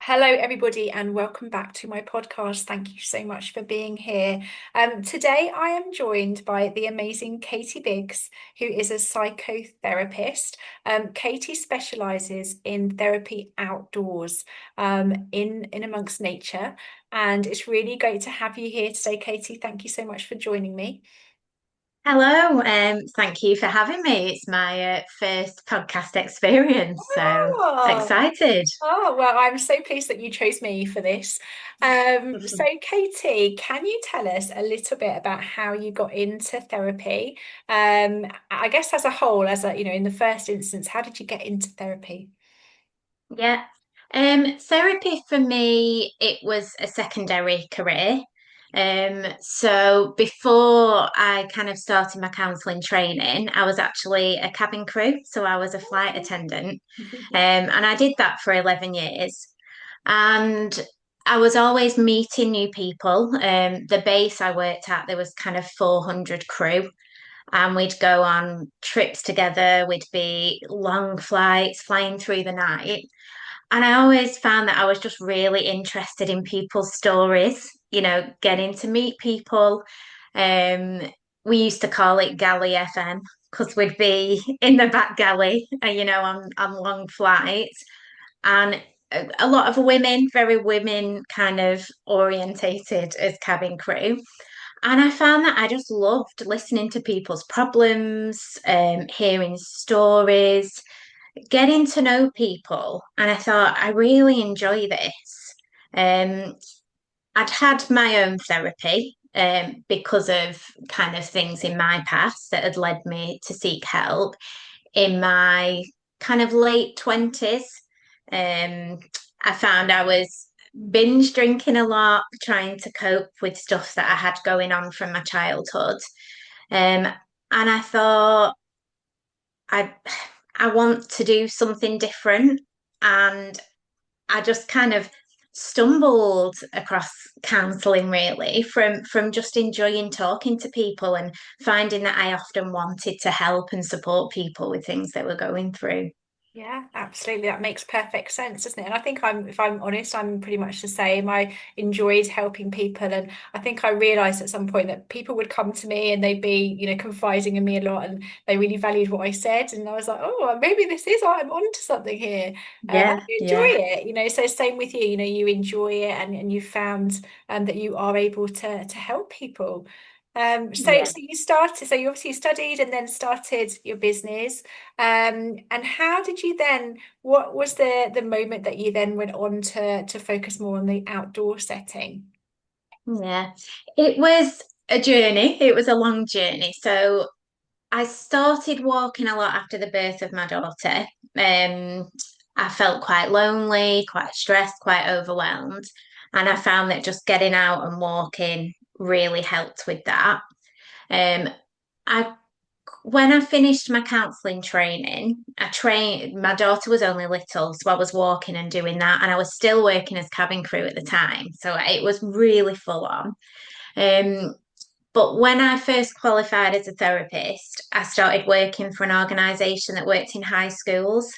Hello, everybody, and welcome back to my podcast. Thank you so much for being here. Today, I am joined by the amazing Katie Biggs, who is a psychotherapist. Katie specializes in therapy outdoors, in amongst nature, and it's really great to have you here today, Katie. Thank you so much for joining me. Hello, thank you for having me. It's my first podcast experience, so Oh, excited. Oh, well, I'm so pleased that you chose me for this. So, Katie, can you tell us a little bit about how you got into therapy? I guess as a whole, in the first instance, how did you get into therapy? Yeah. Therapy for me, it was a secondary career. So before I kind of started my counselling training, I was actually a cabin crew, so I was a flight Okay. attendant. And I did that for 11 years. And I was always meeting new people. The base I worked at, there was kind of 400 crew, and we'd go on trips together. We'd be long flights, flying through the night. And I always found that I was just really interested in people's stories, getting to meet people. Um, we used to call it Galley FM because we'd be in the back galley, on long flights. And a lot of women, very women kind of orientated as cabin crew. And I found that I just loved listening to people's problems, hearing stories, getting to know people. And I thought, I really enjoy this. Um, I'd had my own therapy because of kind of things in my past that had led me to seek help in my kind of late 20s. Um, I found I was binge drinking a lot, trying to cope with stuff that I had going on from my childhood. Um, and I thought, I I want to do something different. And I just kind of stumbled across counselling really from just enjoying talking to people and finding that I often wanted to help and support people with things they were going through. Yeah, absolutely. That makes perfect sense, doesn't it? And I think if I'm honest, I'm pretty much the same. I enjoyed helping people, and I think I realized at some point that people would come to me and they'd be, confiding in me a lot, and they really valued what I said. And I was like, oh, well, maybe this is I'm onto something here. I Yeah, enjoy yeah, it, So same with you. You enjoy it, and you found that you are able to help people. So yeah. you started. So you obviously studied and then started your business. And how did you then, what was the moment that you then went on to focus more on the outdoor setting? Yeah. It was a journey. It was a long journey. So I started walking a lot after the birth of my daughter. Um, I felt quite lonely, quite stressed, quite overwhelmed. And I found that just getting out and walking really helped with that. Um, I When I finished my counselling training, my daughter was only little, so I was walking and doing that, and I was still working as cabin crew at the time. So it was really full on. Um, but when I first qualified as a therapist, I started working for an organisation that worked in high schools.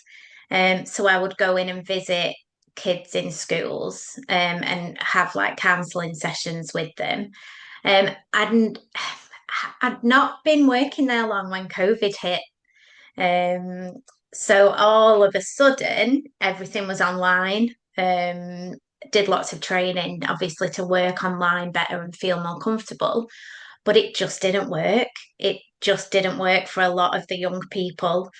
So I would go in and visit kids in schools and have like counselling sessions with them. I'd not been working there long when COVID hit. Um, so all of a sudden, everything was online. Did lots of training, obviously, to work online better and feel more comfortable, but it just didn't work. It just didn't work for a lot of the young people.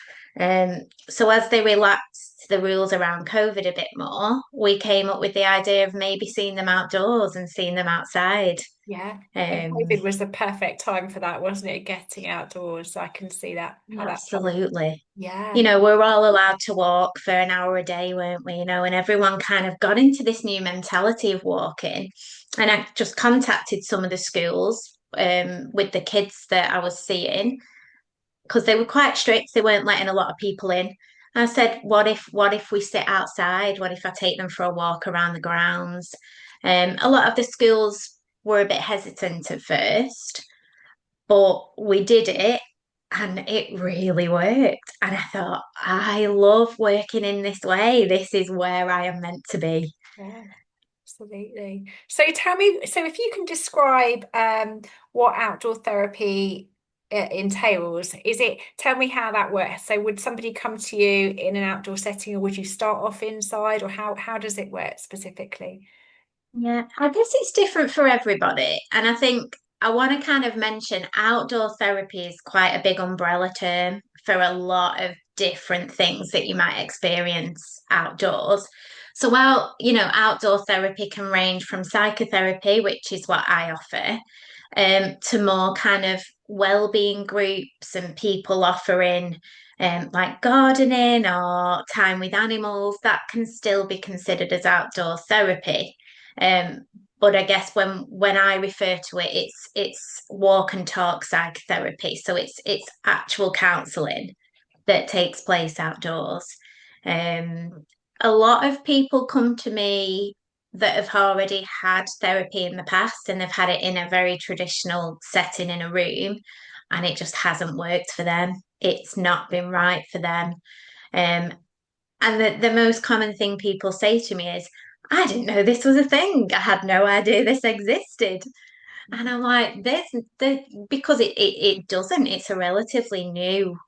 So as they relaxed the rules around COVID a bit more, we came up with the idea of maybe seeing them outdoors and seeing them outside. Yeah. And Um, COVID was the perfect time for that, wasn't it? Getting outdoors. I can see that, how that come. Absolutely. Yeah. We're all allowed to walk for an hour a day, weren't we? And everyone kind of got into this new mentality of walking. And I just contacted some of the schools with the kids that I was seeing because they were quite strict. They weren't letting a lot of people in. I said, what if we sit outside? What if I take them for a walk around the grounds? A lot of the schools were a bit hesitant at first, but we did it and it really worked. And I thought, I love working in this way. This is where I am meant to be. Yeah, absolutely. So tell me, so if you can describe what outdoor therapy entails, is it, tell me how that works. So would somebody come to you in an outdoor setting, or would you start off inside, or how does it work specifically? Yeah, I guess it's different for everybody. And I think I want to kind of mention outdoor therapy is quite a big umbrella term for a lot of different things that you might experience outdoors. So while, outdoor therapy can range from psychotherapy, which is what I offer, to more kind of well-being groups and people offering like gardening or time with animals, that can still be considered as outdoor therapy. Um, but I guess when I refer to it, it's walk and talk psychotherapy. So it's actual counselling that takes place outdoors. Um, a lot of people come to me that have already had therapy in the past and they've had it in a very traditional setting in a room, and it just hasn't worked for them. It's not been right for them. Um, and the most common thing people say to me is, I didn't know this was a thing. I had no idea this existed. And I'm like, because it doesn't, it's a relatively new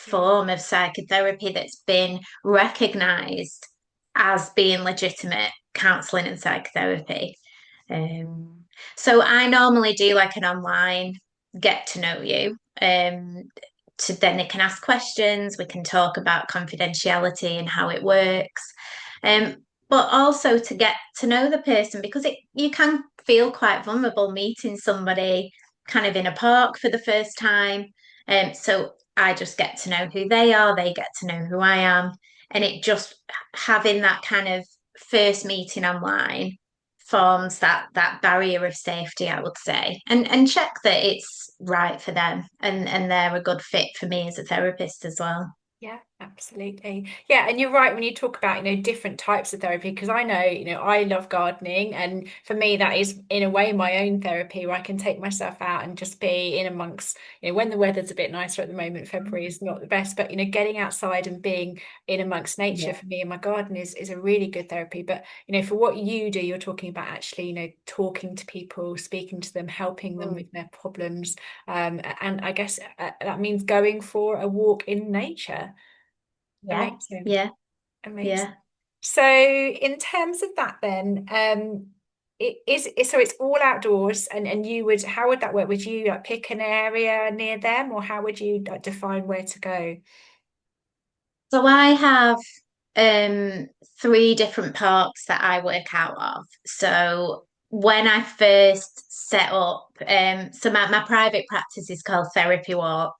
Yeah. form of psychotherapy that's been recognized as being legitimate counseling and psychotherapy. Um, so I normally do like an online get to know you. To then they can ask questions, we can talk about confidentiality and how it works. Um, but also to get to know the person because you can feel quite vulnerable meeting somebody kind of in a park for the first time. So I just get to know who they are, they get to know who I am, and it just having that kind of first meeting online forms that barrier of safety, I would say, and check that it's right for them and they're a good fit for me as a therapist as well. Yeah, absolutely. Yeah, and you're right when you talk about, different types of therapy, because I know, I love gardening, and for me that is in a way my own therapy where I can take myself out and just be in amongst, when the weather's a bit nicer at the moment, February is not the best, but getting outside and being in amongst nature Yeah. for me and my garden is a really good therapy. But, for what you do, you're talking about actually, talking to people, speaking to them, helping them Mm. with their problems. And I guess that means going for a walk in nature. Yeah, Amazing. yeah, Amazing. yeah. So in terms of that then, so it's all outdoors, and you would, how would that work? Would you like pick an area near them, or how would you like define where to go? So I have um three different parks that I work out of. So when I first set up, so my private practice is called Therapy Walk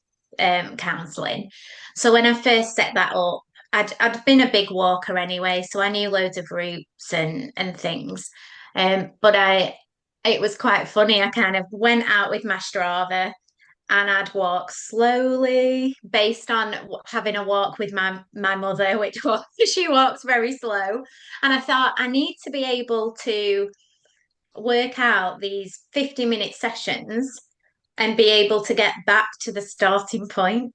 Counselling. So when I first set that up, I'd been a big walker anyway, so I knew loads of routes and things. But it was quite funny. I kind of went out with my Strava and I'd walk slowly based on having a walk with my mother, which was she walks very slow. And I thought I need to be able to work out these 50-minute sessions and be able to get back to the starting point.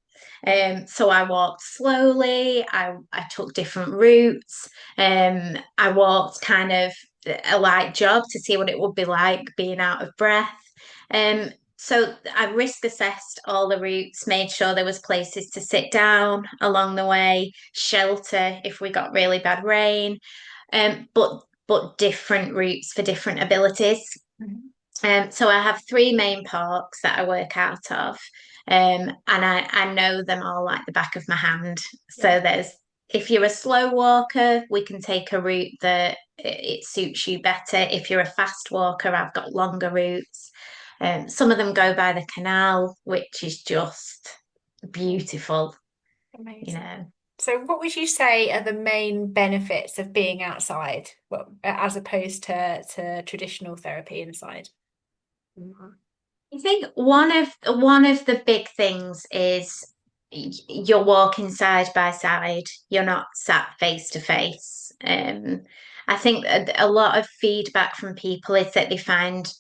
So I walked slowly, I took different routes, I walked kind of a light jog to see what it would be like being out of breath. So I risk assessed all the routes, made sure there was places to sit down along the way, shelter if we got really bad rain, but different routes for different abilities. Mhm. So I have three main parks that I work out of, and I know them all like the back of my hand. Yeah, So if you're a slow walker, we can take a route that it suits you better. If you're a fast walker, I've got longer routes. Some of them go by the canal, which is just beautiful, you amazing. know. So what would you say are the main benefits of being outside, well, as opposed to traditional therapy inside? I think one of the big things is you're walking side by side. You're not sat face to face. I think a lot of feedback from people is that they find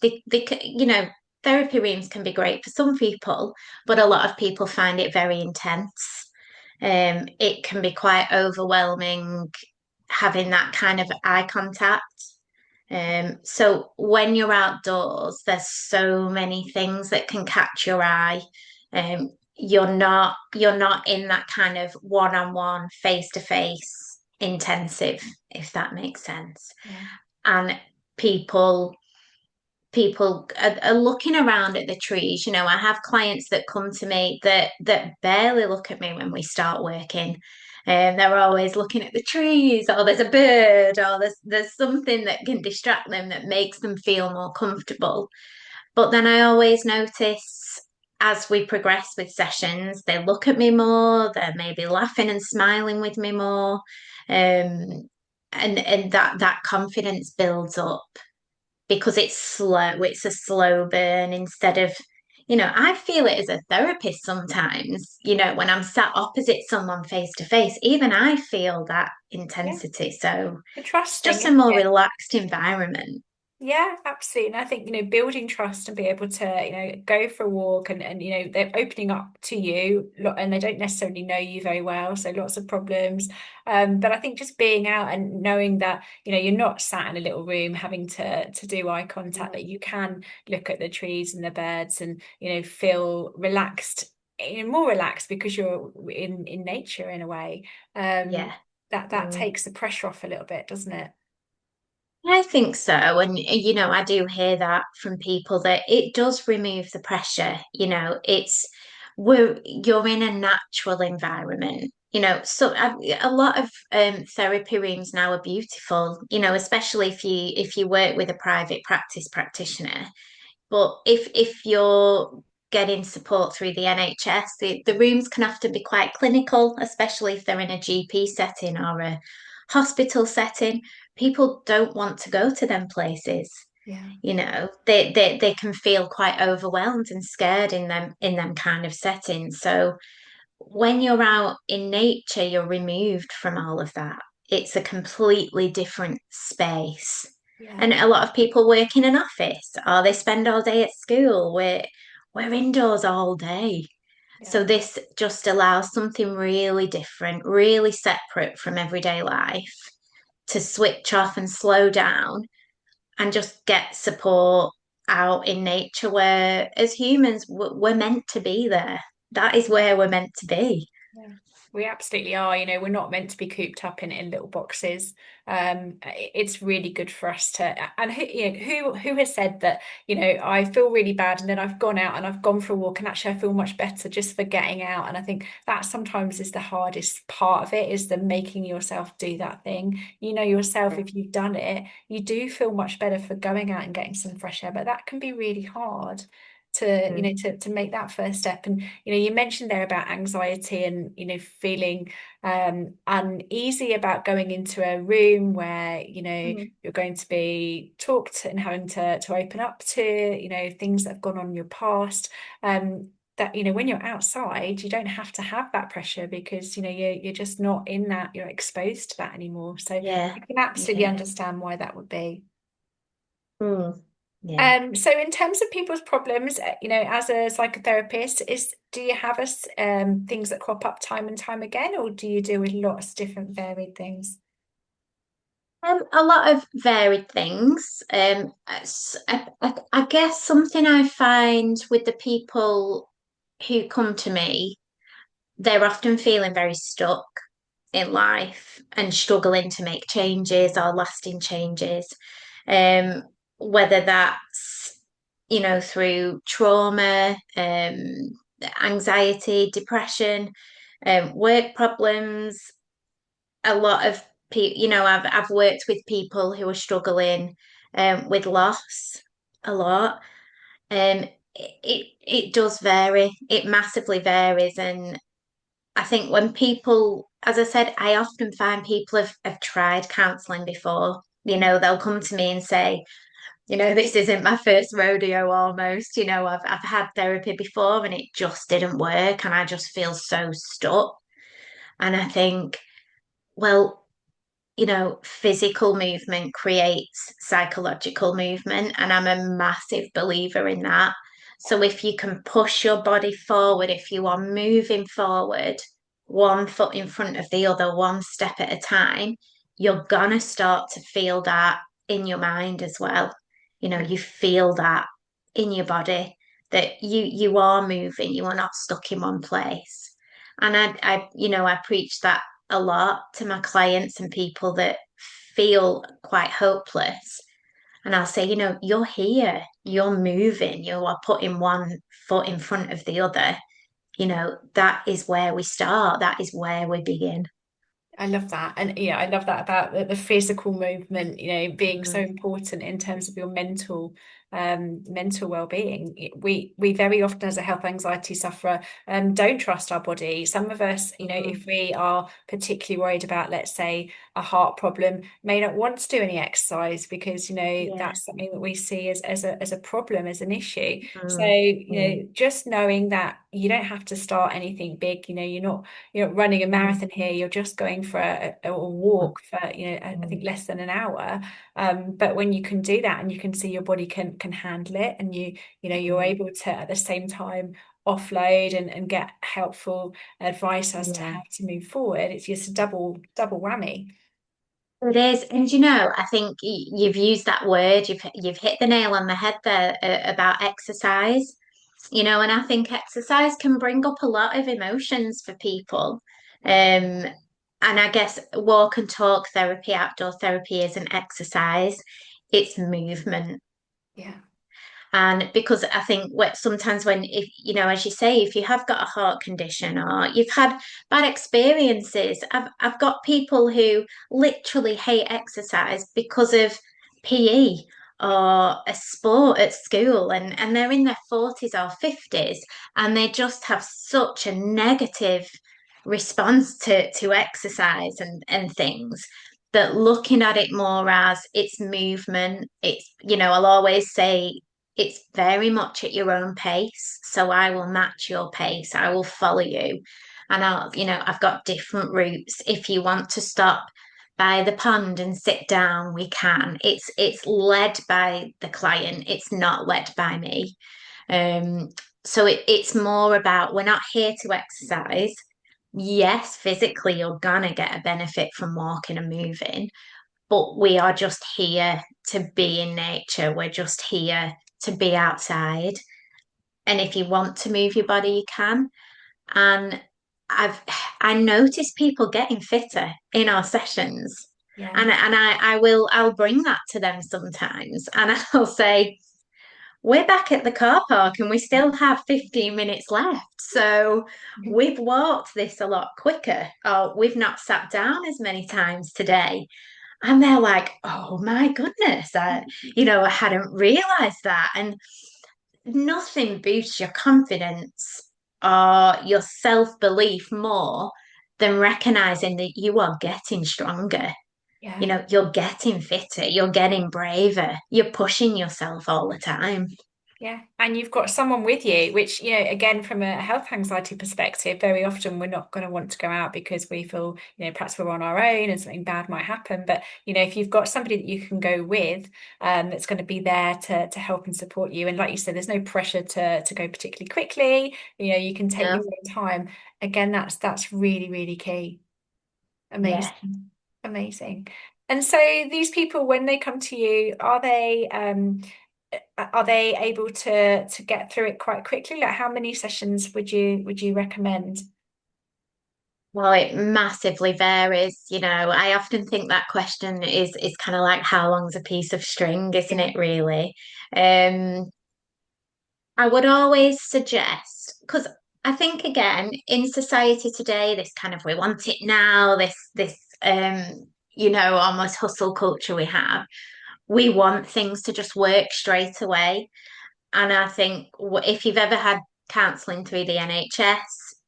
therapy rooms can be great for some people, but a lot of people find it very intense. It can be quite overwhelming having that kind of eye contact. So when you're outdoors, there's so many things that can catch your eye. You're not in that kind of one-on-one, face-to-face intensive, if that makes sense. Yeah. And people people are looking around at the trees. I have clients that come to me that barely look at me when we start working. And they're always looking at the trees, or there's a bird, or there's something that can distract them that makes them feel more comfortable. But then I always notice as we progress with sessions, they look at me more, they're maybe laughing and smiling with me more. And that confidence builds up because it's slow, it's a slow burn instead of, I feel it as a therapist sometimes, when I'm sat opposite someone face to face, even I feel that Yeah. intensity. So The it's trusting, just a isn't more it? relaxed environment. Yeah, absolutely. And I think, building trust and be able to, go for a walk and they're opening up to you and they don't necessarily know you very well. So lots of problems. But I think just being out and knowing that, you're not sat in a little room having to do eye contact, that you can look at the trees and the birds and, feel relaxed, more relaxed because you're in nature in a way. Um, Yeah. that Mm. takes the pressure off a little bit, doesn't it? I think so. And, I do hear that from people that it does remove the pressure. You're in a natural environment. So a lot of therapy rooms now are beautiful, especially if you work with a private practice practitioner. But if you're getting support through the NHS, the rooms can often be quite clinical, especially if they're in a GP setting or a hospital setting. People don't want to go to them places. Yeah. They can feel quite overwhelmed and scared in them kind of settings. So when you're out in nature, you're removed from all of that. It's a completely different space. Yeah. And a lot of people work in an office or they spend all day at school. We're indoors all day. Yeah. So this just allows something really different, really separate from everyday life to switch off and slow down and just get support out in nature where as humans we're meant to be there. That is where we're meant to be. Yeah, we absolutely are. We're not meant to be cooped up in little boxes. It's really good for us to. And who has said that? I feel really bad, and then I've gone out and I've gone for a walk, and actually I feel much better just for getting out. And I think that sometimes is the hardest part of it, is the making yourself do that thing. Yourself, if you've done it, you do feel much better for going out and getting some fresh air. But that can be really hard to Mm. to make that first step. And you mentioned there about anxiety and feeling uneasy about going into a room where Mm. you're going to be talked and having to open up to things that have gone on in your past. That when you're outside, you don't have to have that pressure because you're just not in that, you're exposed to that anymore. So Yeah. I can absolutely Yeah. understand why that would be. Mm. Yeah. So in terms of people's problems, as a psychotherapist, do you have things that crop up time and time again, or do you deal with lots of different varied things? A lot of varied things. I guess something I find with the people who come to me, they're often feeling very stuck in life and struggling to make changes or lasting changes. Um, Whether that's, through trauma, anxiety, depression, work problems, a lot of people, I've worked with people who are struggling with loss a lot. It does vary. It massively varies, and I think when people, as I said, I often find people have tried counselling before. They'll come to me and say, this isn't my first rodeo almost. I've had therapy before and it just didn't work, and I just feel so stuck. And I think, well, physical movement creates psychological movement, and I'm a massive believer in that. So if you can push your body forward, if you are moving forward, one foot in front of the other, one step at a time, you're gonna start to feel that in your mind as well. You know, Yeah. you feel that in your body that you are moving, you are not stuck in one place. And I preach that a lot to my clients and people that feel quite hopeless. And I'll say, you're here, you're moving, you are putting one foot in front of the other. That is where we start, that is where we begin. I love that. And yeah, I love that about the physical movement, being so Mm, important in terms of your mental well-being. We very often as a health anxiety sufferer don't trust our body. Some of us, mm, if we are particularly worried about, let's say, a heart problem, may not want to do any exercise because, yeah. that's something that we see as a problem, as an issue. So, Mm, mm, just knowing that you don't have to start anything big, you're not running a mm, marathon here, you're just going for a mm, walk for, I think mm, less than an hour. But when you can do that and you can see your body can handle it, and you're mm. able to at the same time offload and get helpful advice as to Yeah. how to move forward, it's just a double whammy. It is, and I think you've used that word. You've hit the nail on the head there about exercise. And I think exercise can bring up a lot of emotions for people. Um, and I guess walk and talk therapy, outdoor therapy isn't exercise; it's movement. Yeah. And because I think sometimes when, if as you say, if you have got a heart condition or you've had bad experiences, I've got people who literally hate exercise because of PE or a sport at school, and they're in their 40s or 50s, and they just have such a negative response to exercise and things, that looking at it more as it's movement, I'll always say it's very much at your own pace. So I will match your pace. I will follow you. And I've got different routes. If you want to stop by the pond and sit down, we can. It's led by the client. It's not led by me. Um, so it's more about, we're not here to exercise. Yes, physically you're gonna get a benefit from walking and moving, but we are just here to be in nature. We're just here to be outside. And if you want to move your body, you can. And I've I notice people getting fitter in our sessions. Yeah. And I'll bring that to them sometimes. And I'll say, we're back at the car park and we still have 15 minutes left. So we've walked this a lot quicker. Or we've not sat down as many times today. And they're like, oh my goodness, I hadn't realized that. And nothing boosts your confidence or your self-belief more than recognizing that you are getting stronger. Yeah. You're getting fitter, you're getting braver, you're pushing yourself all the time. Yeah, and you've got someone with you, which, again, from a health anxiety perspective, very often we're not going to want to go out because we feel, perhaps we're on our own and something bad might happen. But, if you've got somebody that you can go with, that's going to be there to help and support you. And like you said, there's no pressure to go particularly quickly. You can take No. your own time. Again, that's really, really key. Yeah. Amazing. Amazing. And so these people, when they come to you, are they able to get through it quite quickly? Like how many sessions would you recommend? Well, it massively varies. I often think that question is kind of like how long's a piece of string, isn't Yeah. it, really? Um, I would always suggest, because I think again, in society today, this kind of we want it now, this almost hustle culture we have. We want things to just work straight away. And I think if you've ever had counselling through the NHS,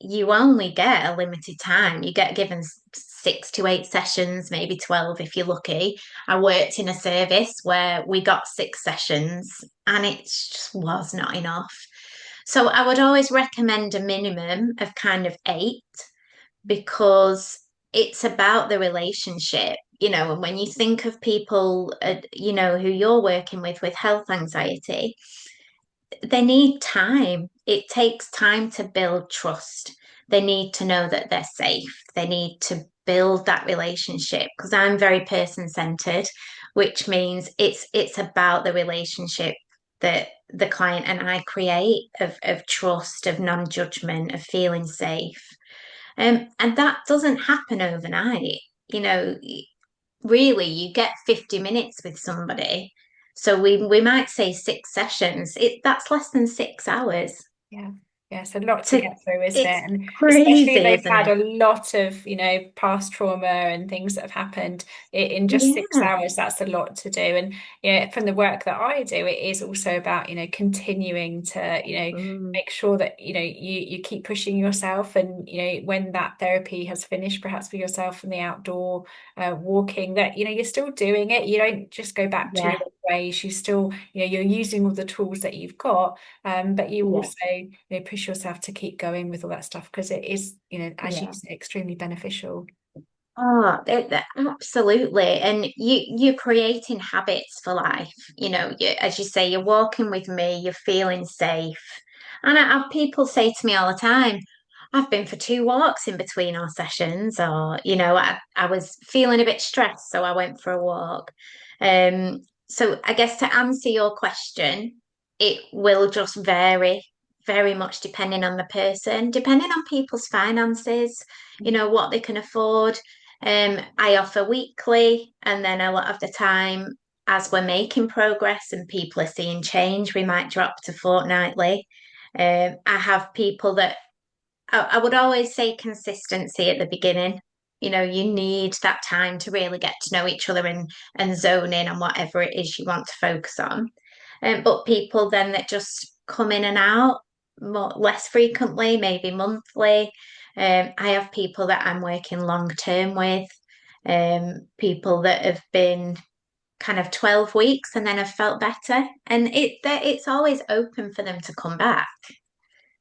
you only get a limited time. You get given 6 to 8 sessions, maybe 12 if you're lucky. I worked in a service where we got 6 sessions and it just was not enough. So I would always recommend a minimum of kind of 8, because it's about the relationship. And when you think of people, who you're working with health anxiety, they need time. It takes time to build trust. They need to know that they're safe. They need to build that relationship, because I'm very person-centered, which means it's about the relationship that the client and I create of trust, of non-judgment, of feeling safe. And that doesn't happen overnight. You know, really, you get 50 minutes with somebody. So we might say 6 sessions. That's less than 6 hours. Yeah. Yeah, it's a lot to To get through, isn't it? It's And especially if crazy, they've isn't had it? a lot of, past trauma and things that have happened in just six Yeah. hours, that's a lot to do. And yeah, from the work that I do, it is also about, continuing to, Mm, make sure that, you keep pushing yourself. And, when that therapy has finished, perhaps for yourself and the outdoor walking, that, you're still doing it. You don't just go back to your yeah, old ways. You still, you're using all the tools that you've got, but you yeah, also, push yourself to keep going with all that stuff because it is, as you yeah. say, extremely beneficial. Oh, absolutely. And you're creating habits for life. As you say, you're walking with me, you're feeling safe. And I have people say to me all the time, I've been for 2 walks in between our sessions, or, I was feeling a bit stressed, so I went for a walk. Um, so I guess to answer your question, it will just vary very much depending on the person, depending on people's finances, what they can afford. I offer weekly, and then a lot of the time, as we're making progress and people are seeing change, we might drop to fortnightly. I have people that I would always say consistency at the beginning. You need that time to really get to know each other and zone in on whatever it is you want to focus on. But people then that just come in and out less frequently, maybe monthly. I have people that I'm working long term with, people that have been kind of 12 weeks and then have felt better. And it's always open for them to come back.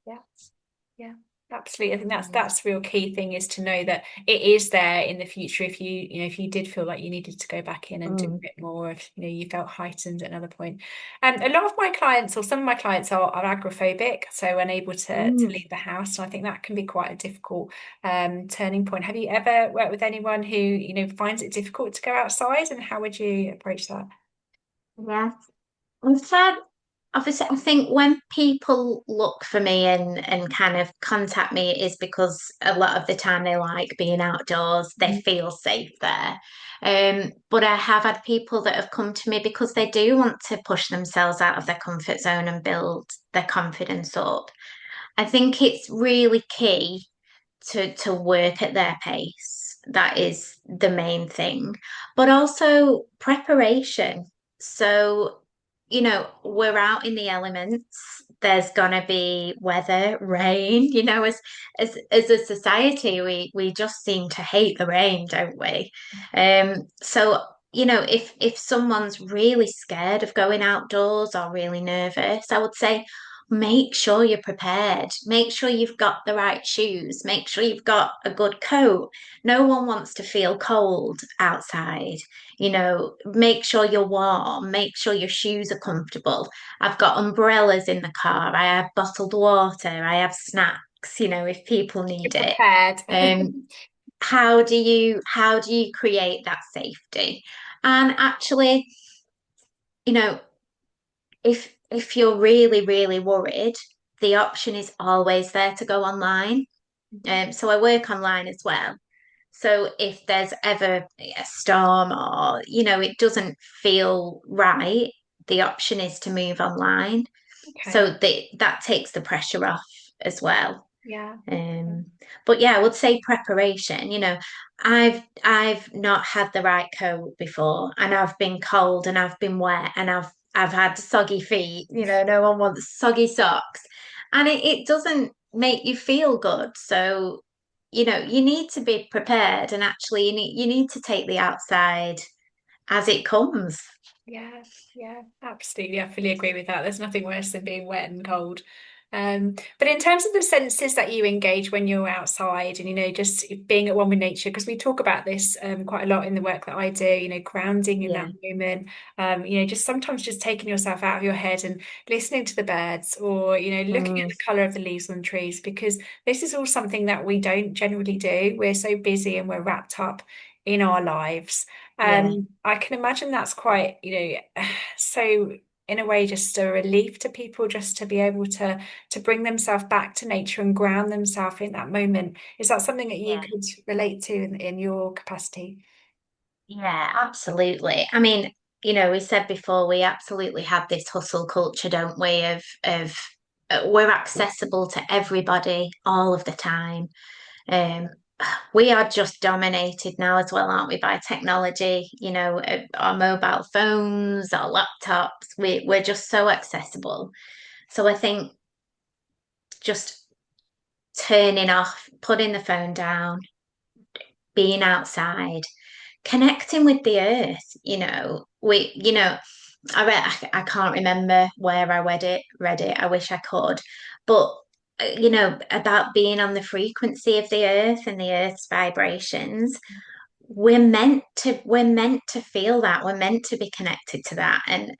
Yeah. Yeah, absolutely. I think that's Mm. that's the real key thing is to know that it is there in the future if if you did feel like you needed to go back in and do a Mm. bit more, if you felt heightened at another point. And a lot of my clients or some of my clients are agoraphobic, so unable to Mm. leave the house. And I think that can be quite a difficult turning point. Have you ever worked with anyone who, finds it difficult to go outside, and how would you approach that? Yeah. I've had Obviously, I think when people look for me and kind of contact me, it is because a lot of the time they like being outdoors, they Mhm. feel safe there. But I have had people that have come to me because they do want to push themselves out of their comfort zone and build their confidence up. I think it's really key to work at their pace. That is the main thing. But also preparation. So, we're out in the elements. There's gonna be weather, rain, as a society, we just seem to hate the rain, don't we? So if someone's really scared of going outdoors or really nervous, I would say make sure you're prepared. Make sure you've got the right shoes. Make sure you've got a good coat. No one wants to feel cold outside. Make sure you're warm. Make sure your shoes are comfortable. I've got umbrellas in the car. I have bottled water. I have snacks, if people You're need it. prepared. Um, how do you create that safety? And actually, you know, if you're really, really worried, the option is always there to go online. So I work online as well. So if there's ever a storm or, it doesn't feel right, the option is to move online. Okay. So that takes the pressure off as well. Yeah. Um, but yeah, I would say preparation. I've not had the right coat before, and I've been cold, and I've been wet, and I've had soggy feet. No one wants soggy socks, and it doesn't make you feel good. So, you need to be prepared, and actually, you need to take the outside as it comes. Yeah, yeah, absolutely. I fully agree with that. There's nothing worse than being wet and cold. But in terms of the senses that you engage when you're outside and, just being at one with nature, because we talk about this quite a lot in the work that I do, grounding in that Yeah. moment, just sometimes just taking yourself out of your head and listening to the birds or, looking at Mm, the color of the leaves on the trees, because this is all something that we don't generally do. We're so busy and we're wrapped up in our lives. yeah. I can imagine that's quite, so in a way just a relief to people just to be able to bring themselves back to nature and ground themselves in that moment. Is that something that you Yeah. could relate to in your capacity? Yeah, absolutely. I mean, we said before we absolutely have this hustle culture, don't we? Of we're accessible to everybody all of the time. Um, we are just dominated now as well, aren't we, by technology? Our mobile phones, our laptops. We're just so accessible. So I think just turning off, putting the phone down, being outside, connecting with the earth, I can't remember where I read it. I wish I could. But about being on the frequency of the earth and the earth's vibrations, we're meant to feel that. We're meant to be connected to that. And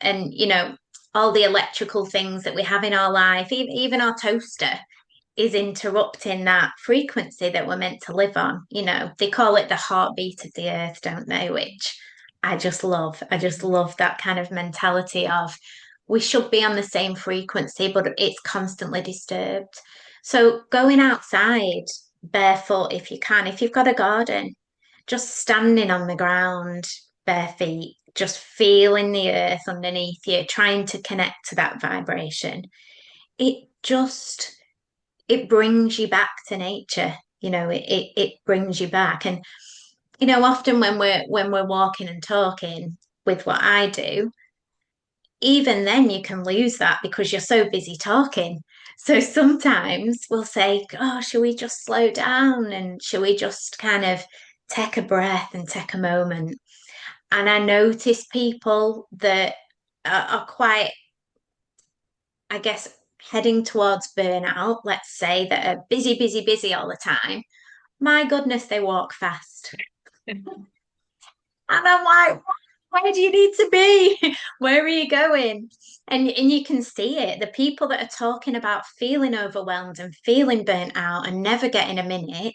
all the electrical things that we have in our life, even our toaster is interrupting that frequency that we're meant to live on. They call it the heartbeat of the earth, don't they? Which I just love. I just love that kind of mentality of we should be on the same frequency, but it's constantly disturbed. So going outside barefoot if you can, if you've got a garden, just standing on the ground, bare feet, just feeling the earth underneath you, trying to connect to that vibration. It just it brings you back to nature. It brings you back. And often when we're walking and talking with what I do, even then you can lose that because you're so busy talking. So sometimes we'll say, oh, should we just slow down and should we just kind of take a breath and take a moment? And I notice people that are quite, I guess, heading towards burnout, let's say, that are busy, busy, busy all the time. My goodness, they walk fast. And I'm like, where do you need to be? Where are you going? And you can see it. The people that are talking about feeling overwhelmed and feeling burnt out and never getting a minute,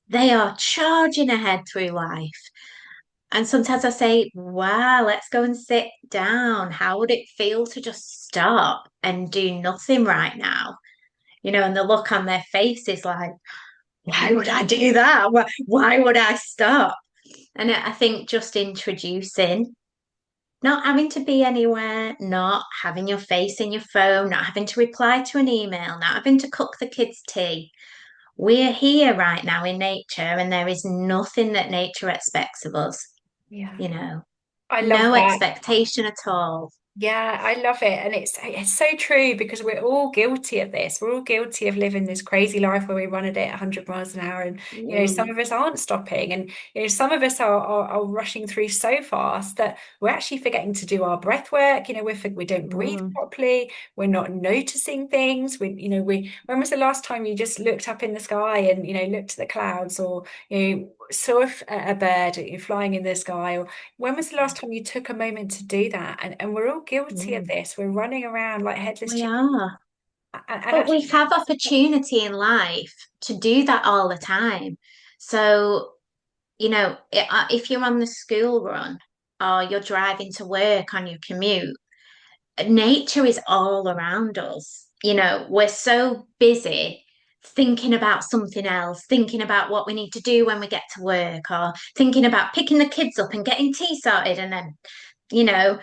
they are charging ahead through life. And sometimes I say, wow, let's go and sit down. How would it feel to just stop and do nothing right now? And the look on their face is like, why would I do that? Why would I stop? And I think just introducing, not having to be anywhere, not having your face in your phone, not having to reply to an email, not having to cook the kids' tea. We're here right now in nature, and there is nothing that nature expects of us, Yeah, you know, I love no that. expectation at all. Yeah, I love it. And it's so true because we're all guilty of this. We're all guilty of living this crazy life where we run at it 100 miles an hour. And, some Mm, of us aren't stopping. And, some of us are rushing through so fast that we're actually forgetting to do our breath work. We don't breathe mm. properly. We're not noticing things. When was the last time you just looked up in the sky and, looked at the clouds or, saw a bird flying in the sky? Or when was the last time you took a moment to do that? And we're all guilty of Mm. this. We're running around like headless We chickens. are. And But we actually, have opportunity in life to do that all the time. So if you're on the school run or you're driving to work on your commute, nature is all around us. We're so busy thinking about something else, thinking about what we need to do when we get to work, or thinking about picking the kids up and getting tea sorted. And then, you know,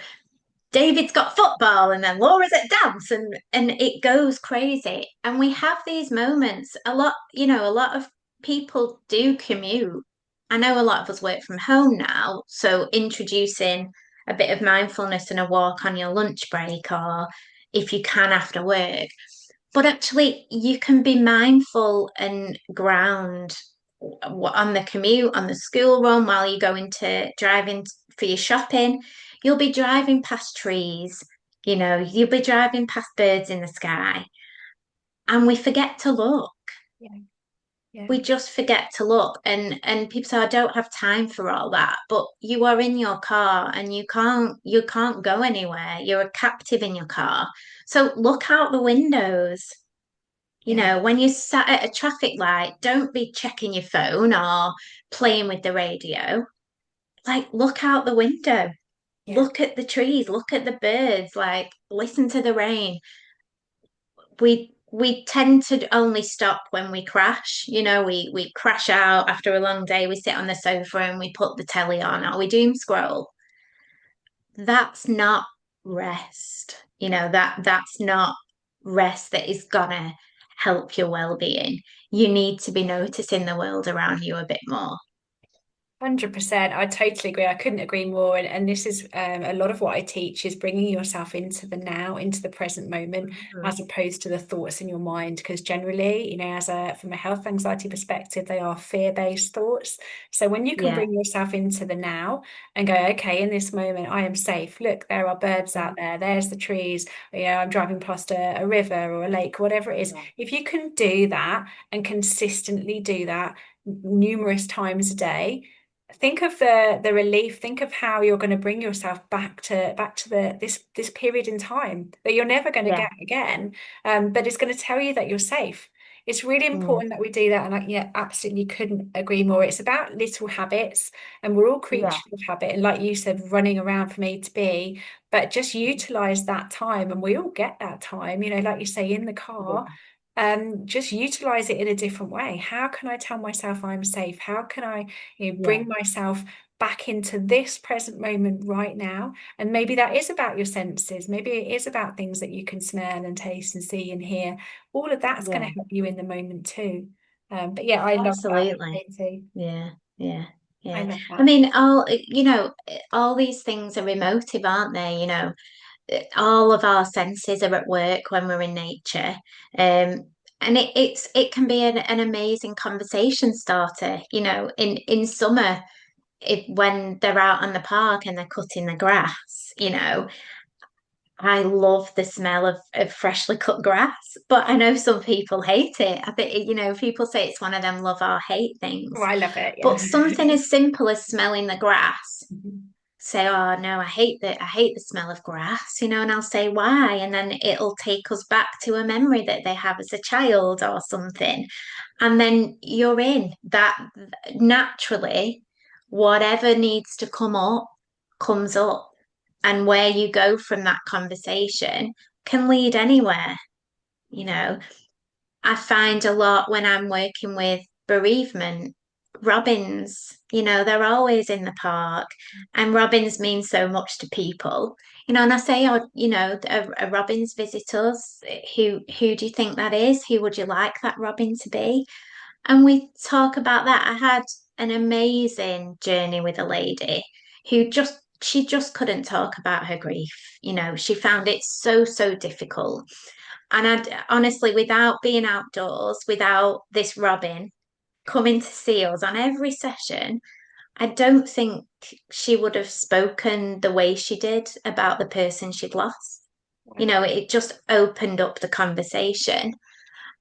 David's got football and then Laura's at dance and it goes crazy. And we have these moments a lot of people do commute. I know a lot of us work from home now, so introducing a bit of mindfulness and a walk on your lunch break or if you can after work. But actually you can be mindful and ground on the commute, on the school run while you're going to driving for your shopping. You'll be driving past trees, you'll be driving past birds in the sky. and we forget to look. Yeah. Yeah. We just forget to look, and people say, I don't have time for all that, but you are in your car and you can't go anywhere. You're a captive in your car. So look out the windows. Yeah. When you're sat at a traffic light, don't be checking your phone or playing with the radio. Like, look out the window, Yeah. look at the trees, look at the birds, like, listen to the rain. We tend to only stop when we crash. We crash out after a long day, we sit on the sofa and we put the telly on or we doom scroll. That's not rest. That's not rest that is gonna help your well-being. You need to be noticing the world around you a bit more. 100%. I totally agree. I couldn't agree more. And this is a lot of what I teach is bringing yourself into the now, into the present moment, Mhm. as opposed to the thoughts in your mind. Because generally, from a health anxiety perspective, they are fear-based thoughts. So when you can Yeah. bring yourself into the now and go, okay, in this moment, I am safe. Look, there are birds out there. There's the trees. I'm driving past a river or a lake, whatever it is. Yeah. If you can do that and consistently do that numerous times a day, think of the relief. Think of how you're going to bring yourself back to this period in time that you're never going to Yeah. get again, but it's going to tell you that you're safe. It's really Mm. important that we do that, and yeah, absolutely couldn't agree more. It's about little habits, and we're all Yeah. creatures of habit, and like you said, running around from A to B, but just utilize that time, and we all get that time, like you say, in the car. Yeah. Just utilize it in a different way. How can I tell myself I'm safe? How can I, Yeah. bring myself back into this present moment right now? And maybe that is about your senses. Maybe it is about things that you can smell and taste and see and hear. All of that's going to Yeah. help you in the moment too. But yeah, I love that, Absolutely. Katie. Yeah. Yeah. I Yeah. love I that. mean, all these things are emotive, aren't they? All of our senses are at work when we're in nature. And it can be an amazing conversation starter, in summer, when they're out on the park and they're cutting the grass. I love the smell of freshly cut grass, but I know some people hate it. I think, people say it's one of them love or hate Oh, things. I love it. But Yeah. something as simple as smelling the grass, Mhm. say, oh no, I hate the smell of grass, and I'll say why, and then it'll take us back to a memory that they have as a child or something. And then you're in that naturally, whatever needs to come up comes up. And where you go from that conversation can lead anywhere. You know, I find a lot when I'm working with bereavement, robins, they're always in the park, and robins mean so much to people. And I say, oh, a robin's visit us. Who do you think that is? Who would you like that robin to be? And we talk about that. I had an amazing journey with a lady who she just couldn't talk about her grief. She found it so, so difficult. And honestly, without being outdoors, without this robin coming to see us on every session, I don't think she would have spoken the way she did about the person she'd lost. Wow. It just opened up the conversation,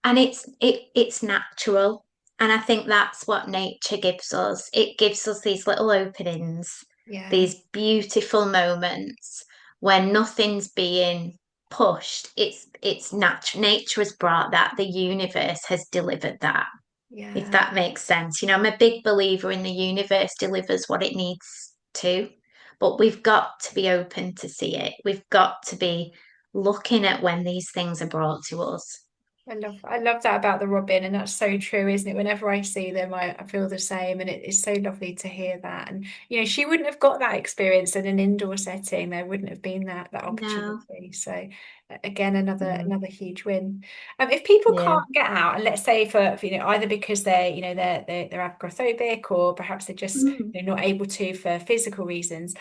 and it's natural. And I think that's what nature gives us. It gives us these little openings, Yeah. these beautiful moments when nothing's being pushed. It's natural. Nature has brought that. The universe has delivered that, if Yeah. that makes sense. I'm a big believer in the universe delivers what it needs to, but we've got to be open to see it. We've got to be looking at when these things are brought to us. I love that about the robin, and that's so true, isn't it? Whenever I see them, I feel the same, and it is so lovely to hear that. And she wouldn't have got that experience in an indoor setting. There wouldn't have been that No. opportunity. So again, another Mm. another huge win. If people Yeah. can't get out, and let's say for either because they're agoraphobic, or perhaps they're just Mm. not able to for physical reasons,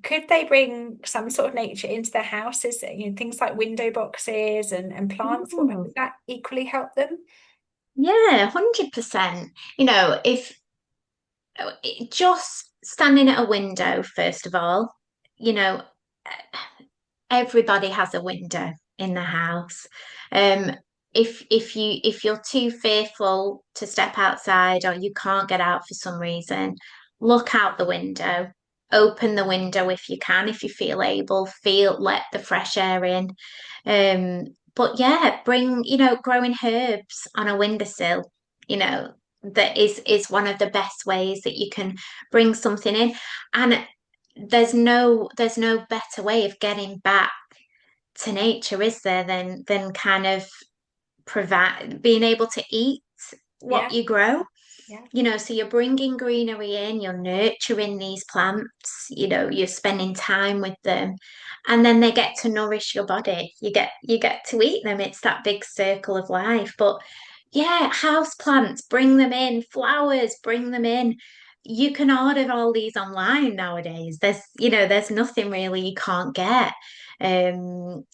could they bring some sort of nature into their houses? Things like window boxes and plants. Would Mm. that equally help them? Yeah, 100%. If just standing at a window, first of all, you know, everybody has a window in the house. Um, if you're too fearful to step outside or you can't get out for some reason, look out the window. Open the window if you can, if you feel able, let the fresh air in. But yeah, bring, growing herbs on a windowsill, you know, that is one of the best ways that you can bring something in. And there's no better way of getting back to nature, is there, than kind of provide being able to eat what Yeah, you grow. yeah, So you're bringing greenery in, you're nurturing these plants, you're spending time with them, and then they get to nourish your body. You get to eat them. It's that big circle of life. But yeah, house plants, bring them in, flowers, bring them in. You can order all these online nowadays. There's nothing really you can't get. Um,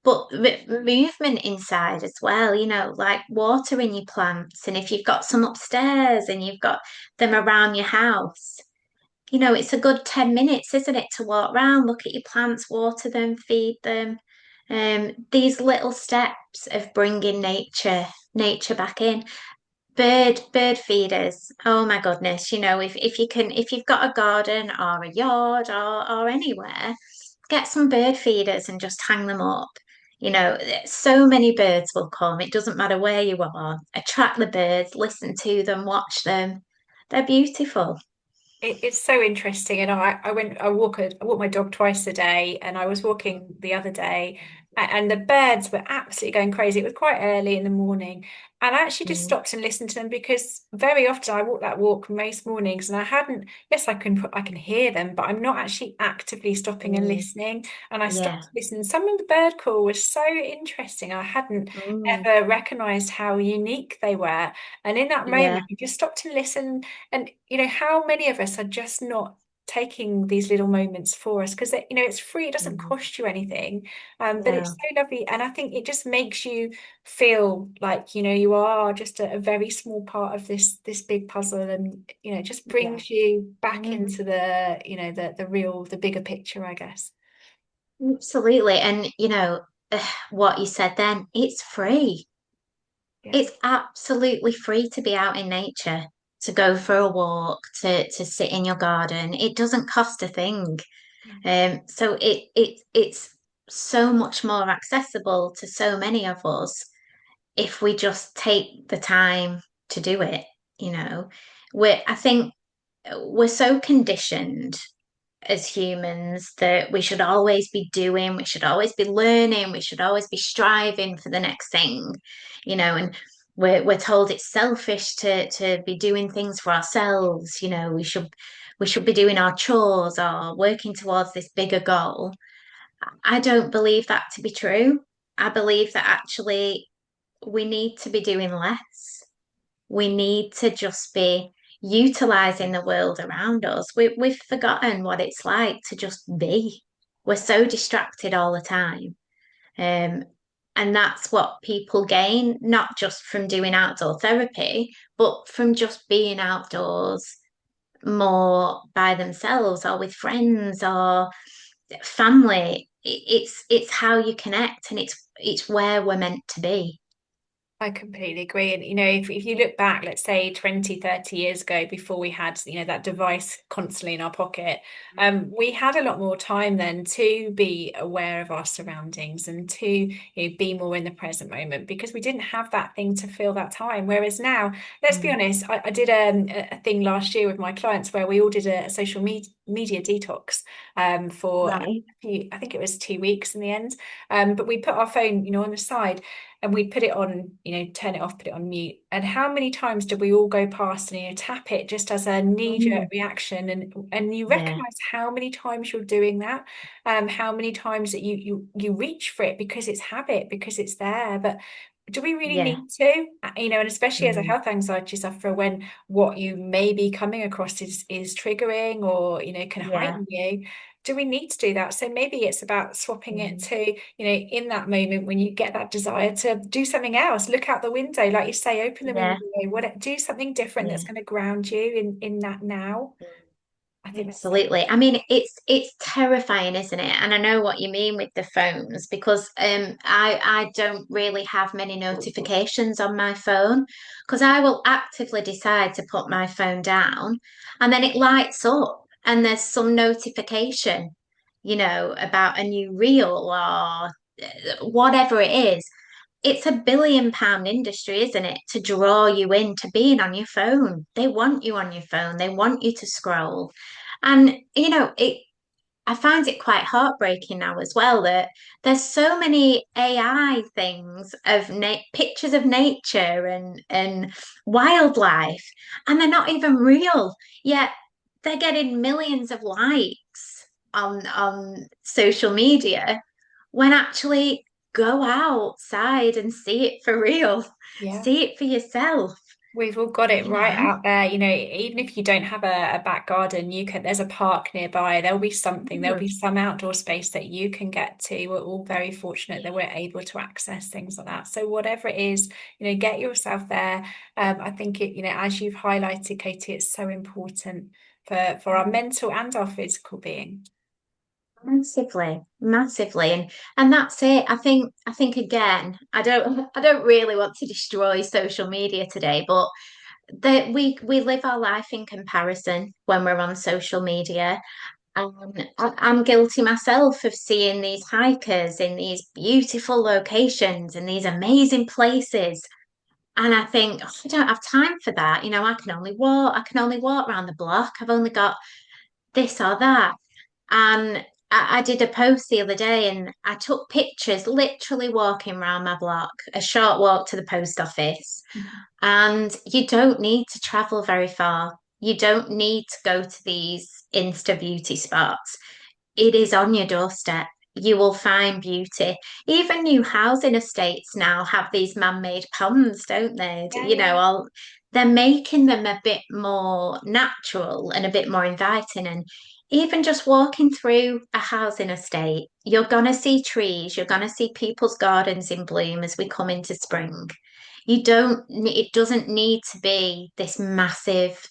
but movement inside as well, like watering your plants. And if you've got some upstairs and you've got them around your house, it's a good 10 minutes, isn't it, to walk around, look at your plants, water them, feed them. These little steps of bringing nature back in. Bird feeders. Oh my goodness, if you've got a garden or a yard or anywhere, get some bird feeders and just hang them up. So many birds will come. It doesn't matter where you are. Attract the birds, listen to them, watch them. They're beautiful. it's so interesting. And I walk my dog twice a day, and I was walking the other day, and the birds were absolutely going crazy. It was quite early in the morning, and I actually just Mm. stopped and listened to them because very often I walk that walk most mornings, and I hadn't. Yes, I can hear them, but I'm not actually actively stopping and Mm. listening. And I Yeah. stopped to listen. Some of the bird call was so interesting. I hadn't Mm. ever recognized how unique they were. And in that Yeah. moment, you just stopped to listen. And how many of us are just not taking these little moments for us because it's free, it doesn't Mm. cost you anything, but it's No. so lovely, and I think it just makes you feel like you are just a very small part of this big puzzle, and it just Yeah. brings you back Mm. into the bigger picture, I guess. Absolutely. And what you said then, it's free. Yeah. It's absolutely free to be out in nature, to go for a walk, to sit in your garden. It doesn't cost a thing. Yeah. So it's so much more accessible to so many of us if we just take the time to do it, you know. I think we're so conditioned as humans that we should always be doing, we should always be learning, we should always be striving for the next thing, and we're told it's selfish to be doing things for ourselves, we should be doing our chores or working towards this bigger goal. I don't believe that to be true. I believe that actually we need to be doing less. We need to just be utilizing the world around us. We've forgotten what it's like to just be. We're so distracted all the time. Um, and that's what people gain, not just from doing outdoor therapy, but from just being outdoors more by themselves or with friends or family. It's how you connect, and it's where we're meant to be. I completely agree. And, if you look back, let's say 20, 30 years ago, before we had, that device constantly in our pocket, we had a lot more time then to be aware of our surroundings and to, be more in the present moment because we didn't have that thing to fill that time. Whereas now, let's be Mm. honest, I did a thing last year with my clients where we all did a social media detox for Right. I think it was 2 weeks in the end. But we put our phone, on the side, and we'd put it on, turn it off, put it on mute. And how many times did we all go past and tap it just as a knee-jerk Mm. reaction? And you Yeah. recognize how many times you're doing that, how many times that you reach for it because it's habit, because it's there. But do we really Yeah. need to? And especially as a Mm. health anxiety sufferer, when what you may be coming across is triggering or can Yeah. heighten you. Do we need to do that? So maybe it's about swapping it Mm. to, in that moment when you get that desire to do something else, look out the window, like you say, open the Yeah. window, do something different that's Yeah. going to ground you in that now. I think that's so. Absolutely. I mean, it's terrifying, isn't it? And I know what you mean with the phones because I don't really have many notifications on my phone because I will actively decide to put my phone down and then it lights up and there's some notification, about a new reel or whatever it is. It's a 1 billion pound industry, isn't it, to draw you into being on your phone. They want you on your phone. They want you to scroll. And, I find it quite heartbreaking now as well that there's so many AI things of pictures of nature and wildlife, and they're not even real. Yet they're getting millions of likes on social media when actually go outside and see it for real. Yeah. See it for yourself, We've all got it you right know? out there. Even if you don't have a back garden, there's a park nearby. There'll be something, there'll Mm. be some outdoor space that you can get to. We're all very fortunate that we're able to access things like that. So whatever it is, get yourself there. I think as you've highlighted, Katie, it's so important for our mental and our physical being. Massively, massively, and that's it. I think again, I don't really want to destroy social media today, but that we live our life in comparison when we're on social media. And I'm guilty myself of seeing these hikers in these beautiful locations and these amazing places. And I think, "Oh, I don't have time for that. I can only walk around the block. I've only got this or that." And I did a post the other day and I took pictures literally walking around my block, a short walk to the post office. Mhm. And you don't need to travel very far. You don't need to go to these Insta beauty spots. It is on your doorstep. You will find beauty. Even new housing estates now have these man-made ponds, don't they? Yeah, yeah. They're making them a bit more natural and a bit more inviting. And even just walking through a housing estate, you're gonna see trees, you're gonna see people's gardens in bloom as we come into spring. It doesn't need to be this massive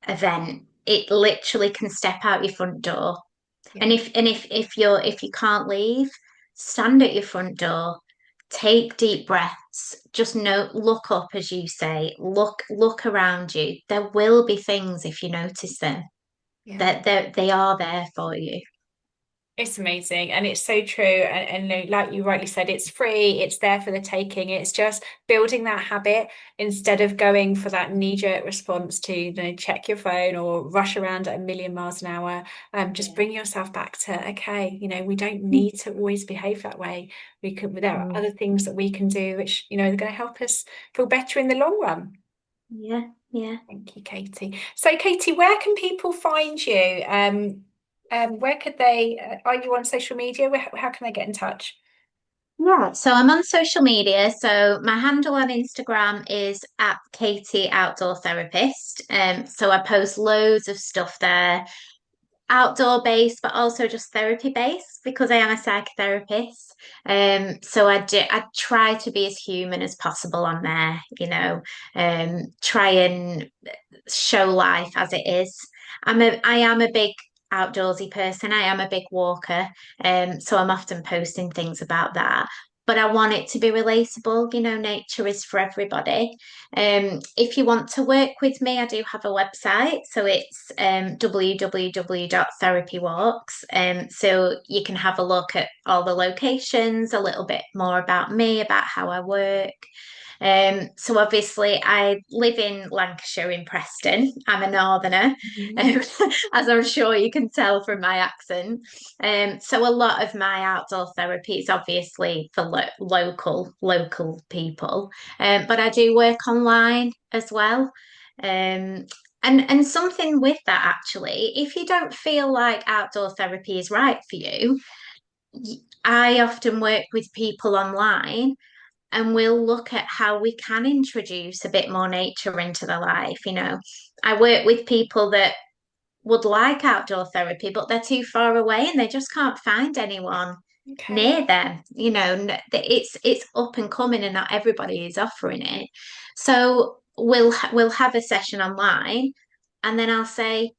event. It literally can step out your front door and Yeah. if you can't leave, stand at your front door, take deep breaths. Just look up as you say, look around you. There will be things if you notice them Yeah. that they are there for you. It's amazing and it's so true. And like you rightly said, it's free, it's there for the taking. It's just building that habit instead of going for that knee-jerk response to, check your phone or rush around at a million miles an hour. Just Yeah. bring yourself back to, okay, we don't need to always behave that way. There are Mm. other things that we can do, which, are going to help us feel better in the long run. Yeah, yeah. Thank you, Katie. So, Katie, where can people find you? Where could they, are you on social media? How can they get in touch? Yeah, so I'm on social media. So my handle on Instagram is at Katie Outdoor Therapist. So I post loads of stuff there, outdoor based, but also just therapy based because I am a psychotherapist. So I try to be as human as possible on there, try and show life as it is. I am a big outdoorsy person. I am a big walker. So I'm often posting things about that. But I want it to be relatable. Nature is for everybody. If you want to work with me, I do have a website. So it's www.therapywalks. So you can have a look at all the locations, a little bit more about me, about how I work. So obviously I live in Lancashire in Preston. I'm a northerner, Mhm. um, as I'm sure you can tell from my accent. So a lot of my outdoor therapy is obviously for local people. But I do work online as well. Um, and something with that actually, if you don't feel like outdoor therapy is right for you, I often work with people online and we'll look at how we can introduce a bit more nature into their life. I work with people that would like outdoor therapy, but they're too far away and they just can't find anyone Okay. near them. It's up and coming, and not everybody is offering it. So we'll have a session online, and then I'll say,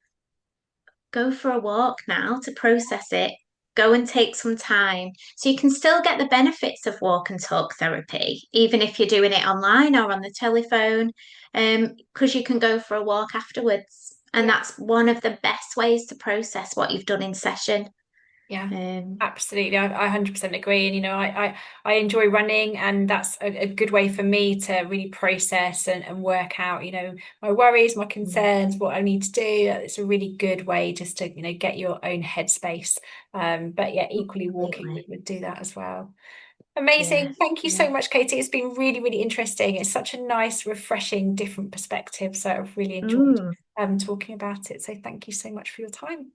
go for a walk now to process it. Go and take some time. So you can still get the benefits of walk and talk therapy, even if you're doing it online or on the telephone, because you can go for a walk afterwards. And Yeah. that's one of the best ways to process what you've done in session. Yeah, Um, absolutely. I 100% agree. And, I enjoy running, and that's a good way for me to really process and work out, my worries, my concerns, what I need to do. It's a really good way just to, get your own headspace. But yeah, equally walking Completely. would do that as well. Yeah. Amazing. Thank you Yeah. so much, Katie. It's been really, really interesting. It's such a nice, refreshing, different perspective. So I've really enjoyed Mm. talking about it. So thank you so much for your time.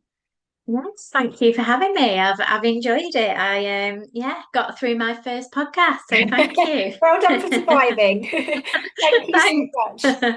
Yes, thank you for having me. I've enjoyed it. I yeah, got through my first podcast, so thank you. Well done for surviving. Thank you so Thanks. much.